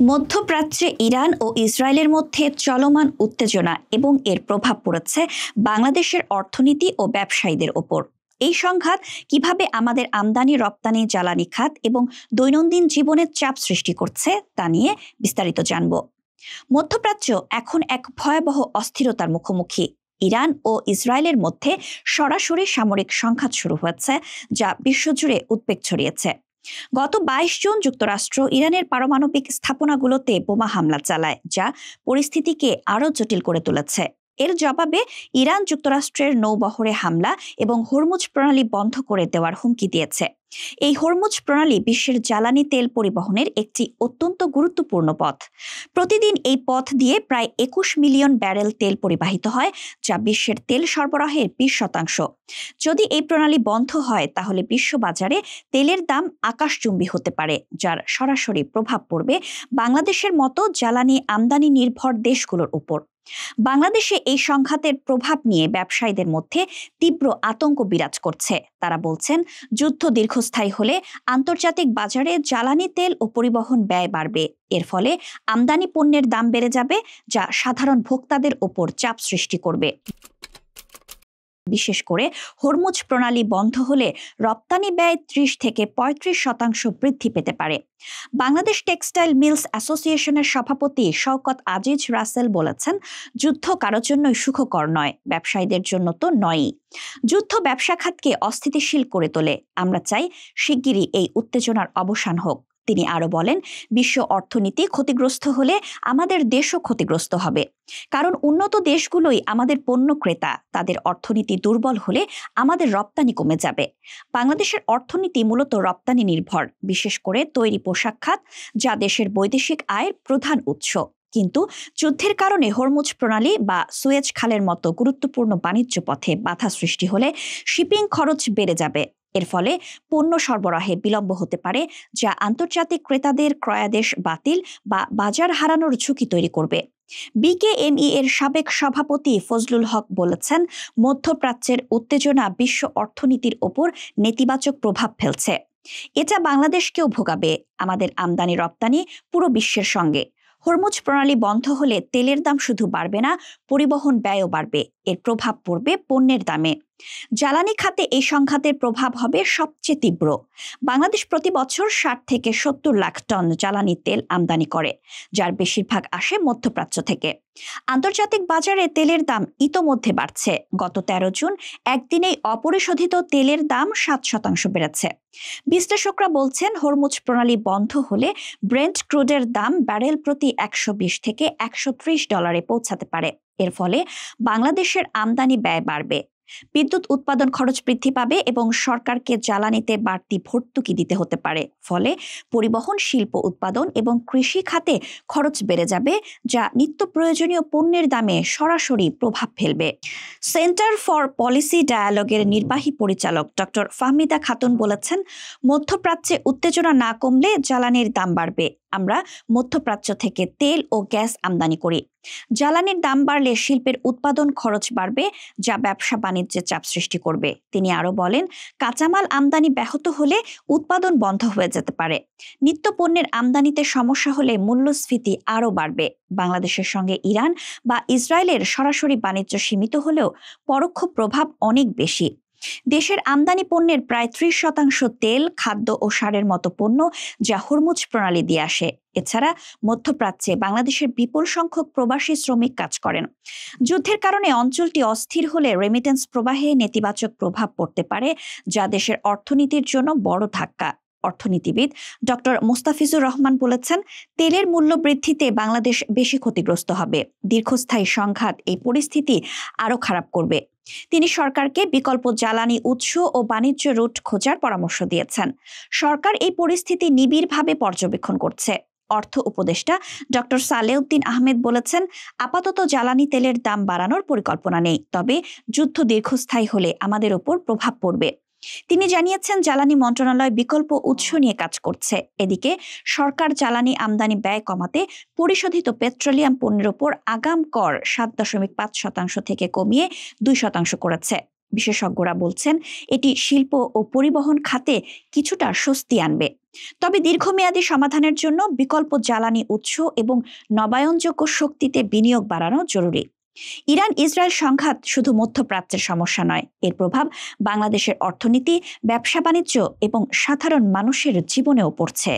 মধ্যপ্রাচ্যে ইরান ও ইসরায়েলের মধ্যে চলমান উত্তেজনা এবং এর প্রভাব পড়েছে বাংলাদেশের অর্থনীতি ও ব্যবসায়ীদের ওপর। এই সংঘাত কিভাবে আমাদের আমদানি রপ্তানি, জ্বালানি খাত এবং দৈনন্দিন জীবনের চাপ সৃষ্টি করছে তা নিয়ে বিস্তারিত জানব। মধ্যপ্রাচ্য এখন এক ভয়াবহ অস্থিরতার মুখোমুখি। ইরান ও ইসরায়েলের মধ্যে সরাসরি সামরিক সংঘাত শুরু হয়েছে, যা বিশ্বজুড়ে উদ্বেগ ছড়িয়েছে। গত ২২ জুন যুক্তরাষ্ট্র ইরানের পারমাণবিক স্থাপনাগুলোতে বোমা হামলা চালায়, যা পরিস্থিতিকে আরও জটিল করে তুলেছে। এর জবাবে ইরান যুক্তরাষ্ট্রের নৌবহরে হামলা এবং হরমুজ প্রণালী বন্ধ করে দেওয়ার হুমকি দিয়েছে। এই হরমুজ প্রণালী বিশ্বের জ্বালানি তেল পরিবহনের একটি অত্যন্ত গুরুত্বপূর্ণ পথ। প্রতিদিন এই পথ দিয়ে প্রায় ২১ মিলিয়ন ব্যারেল তেল পরিবাহিত হয়, যা বিশ্বের তেল সরবরাহের ২০%। যদি এই প্রণালী বন্ধ হয় তাহলে বিশ্ববাজারে তেলের দাম আকাশচুম্বী হতে পারে, যার সরাসরি প্রভাব পড়বে বাংলাদেশের মতো জ্বালানি আমদানি নির্ভর দেশগুলোর উপর। বাংলাদেশে এই সংঘাতের প্রভাব নিয়ে ব্যবসায়ীদের মধ্যে তীব্র আতঙ্ক বিরাজ করছে। তারা বলছেন, যুদ্ধ দীর্ঘস্থায়ী হলে আন্তর্জাতিক বাজারে জ্বালানি তেল ও পরিবহন ব্যয় বাড়বে। এর ফলে আমদানি পণ্যের দাম বেড়ে যাবে, যা সাধারণ ভোক্তাদের ওপর চাপ সৃষ্টি করবে। বিশেষ করে হরমুজ প্রণালী বন্ধ হলে রপ্তানি ব্যয় ৩০ থেকে ৩৫% বৃদ্ধি পেতে পারে। বাংলাদেশ টেক্সটাইল মিলস অ্যাসোসিয়েশনের সভাপতি শওকত আজিজ রাসেল বলেছেন, যুদ্ধ কারোর জন্যই সুখকর নয়, ব্যবসায়ীদের জন্য তো নয়ই। যুদ্ধ ব্যবসা খাতকে অস্থিতিশীল করে তোলে। আমরা চাই শিগগিরই এই উত্তেজনার অবসান হোক। তিনি আরও বলেন, বিশ্ব অর্থনীতি ক্ষতিগ্রস্ত হলে আমাদের দেশও ক্ষতিগ্রস্ত হবে, কারণ উন্নত দেশগুলোই আমাদের পণ্য ক্রেতা। তাদের অর্থনীতি দুর্বল হলে আমাদের রপ্তানি কমে যাবে। বাংলাদেশের অর্থনীতি মূলত রপ্তানি নির্ভর, বিশেষ করে তৈরি পোশাক খাত, যা দেশের বৈদেশিক আয়ের প্রধান উৎস। কিন্তু যুদ্ধের কারণে হরমুজ প্রণালী বা সুয়েজ খালের মতো গুরুত্বপূর্ণ বাণিজ্য পথে বাধা সৃষ্টি হলে শিপিং খরচ বেড়ে যাবে। এর ফলে পণ্য সরবরাহে বিলম্ব হতে পারে, যা আন্তর্জাতিক ক্রেতাদের ক্রয়াদেশ বাতিল বা বাজার হারানোর ঝুঁকি তৈরি করবে। বিকেএমই এর সাবেক সভাপতি ফজলুল হক বলেছেন, মধ্যপ্রাচ্যের উত্তেজনা বিশ্ব অর্থনীতির ওপর নেতিবাচক প্রভাব ফেলছে। এটা বাংলাদেশকেও ভোগাবে, আমাদের আমদানি রপ্তানি পুরো বিশ্বের সঙ্গে। হরমুজ প্রণালী বন্ধ হলে তেলের দাম শুধু বাড়বে না, পরিবহন ব্যয়ও বাড়বে। এর প্রভাব পড়বে পণ্যের দামে। জ্বালানি খাতে এই সংঘাতের প্রভাব হবে সবচেয়ে তীব্র। বাংলাদেশ প্রতি বছর ৬০ থেকে ৭০ লাখ টন জ্বালানি তেল আমদানি করে, যার বেশিরভাগ আসে মধ্যপ্রাচ্য থেকে। আন্তর্জাতিক বাজারে তেলের দাম ইতোমধ্যে বাড়ছে। গত ১৩ জুন একদিনেই অপরিশোধিত তেলের দাম ৭% বেড়েছে। বিশ্লেষকরা বলছেন, হরমুজ প্রণালী বন্ধ হলে ব্রেন্ট ক্রুডের দাম ব্যারেল প্রতি $১২০ থেকে $১৩০ পৌঁছাতে পারে। এর ফলে বাংলাদেশের আমদানি ব্যয় বাড়বে, বিদ্যুৎ উৎপাদন খরচ বৃদ্ধি পাবে এবং সরকারকে জ্বালানিতে বাড়তি ভর্তুকি দিতে হতে পারে। ফলে পরিবহন, শিল্প উৎপাদন এবং কৃষি খাতে খরচ বেড়ে যাবে, যা নিত্য প্রয়োজনীয় পণ্যের দামে সরাসরি প্রভাব ফেলবে। সেন্টার ফর পলিসি ডায়ালগের নির্বাহী পরিচালক ডক্টর ফাহমিদা খাতুন বলেছেন, মধ্যপ্রাচ্যে উত্তেজনা না কমলে জ্বালানির দাম বাড়বে। আমরা মধ্যপ্রাচ্য থেকে তেল ও গ্যাস আমদানি করি। জ্বালানির দাম বাড়লে শিল্পের উৎপাদন খরচ বাড়বে, যা ব্যবসা বাণিজ্যে চাপ সৃষ্টি করবে। তিনি আরও বলেন, কাঁচামাল আমদানি ব্যাহত হলে উৎপাদন বন্ধ হয়ে যেতে পারে। নিত্য পণ্যের আমদানিতে সমস্যা হলে মূল্যস্ফীতি আরও বাড়বে। বাংলাদেশের সঙ্গে ইরান বা ইসরায়েলের সরাসরি বাণিজ্য সীমিত হলেও পরোক্ষ প্রভাব অনেক বেশি। দেশের আমদানি পণ্যের প্রায় ৩০% তেল, খাদ্য ও সারের মতো পণ্য, যা হরমুজ প্রণালী দিয়ে আসে। এছাড়া মধ্যপ্রাচ্যে বাংলাদেশের বিপুল সংখ্যক প্রবাসী শ্রমিক কাজ করেন। যুদ্ধের কারণে অঞ্চলটি অস্থির হলে রেমিটেন্স প্রবাহে নেতিবাচক প্রভাব পড়তে পারে, যা দেশের অর্থনীতির জন্য বড় ধাক্কা। অর্থনীতিবিদ ডক্টর মোস্তাফিজুর রহমান বলেছেন, তেলের মূল্য বৃদ্ধিতে বাংলাদেশ বেশি ক্ষতিগ্রস্ত হবে। দীর্ঘস্থায়ী সংঘাত এই পরিস্থিতি আরও খারাপ করবে। তিনি সরকারকে বিকল্প জ্বালানি উৎস ও বাণিজ্য রুট খোঁজার পরামর্শ দিয়েছেন। সরকার এই পরিস্থিতি নিবিড়ভাবে পর্যবেক্ষণ করছে। অর্থ উপদেষ্টা ডক্টর সালেউদ্দিন আহমেদ বলেছেন, আপাতত জ্বালানি তেলের দাম বাড়ানোর পরিকল্পনা নেই, তবে যুদ্ধ দীর্ঘস্থায়ী হলে আমাদের উপর প্রভাব পড়বে। তিনি জানিয়েছেন, জ্বালানি মন্ত্রণালয় বিকল্প উৎস নিয়ে কাজ করছে। এদিকে সরকার জ্বালানি আমদানি ব্যয় কমাতে পরিশোধিত পেট্রোলিয়াম পণ্যের উপর আগাম কর ৭.৫% থেকে কমিয়ে ২% করেছে। বিশেষজ্ঞরা বলছেন, এটি শিল্প ও পরিবহন খাতে কিছুটা স্বস্তি আনবে। তবে দীর্ঘমেয়াদী সমাধানের জন্য বিকল্প জ্বালানি উৎস এবং নবায়নযোগ্য শক্তিতে বিনিয়োগ বাড়ানো জরুরি। ইরান ইসরায়েল সংঘাত শুধু মধ্যপ্রাচ্যের সমস্যা নয়, এর প্রভাব বাংলাদেশের অর্থনীতি, ব্যবসা বাণিজ্য এবং সাধারণ মানুষের জীবনেও পড়ছে।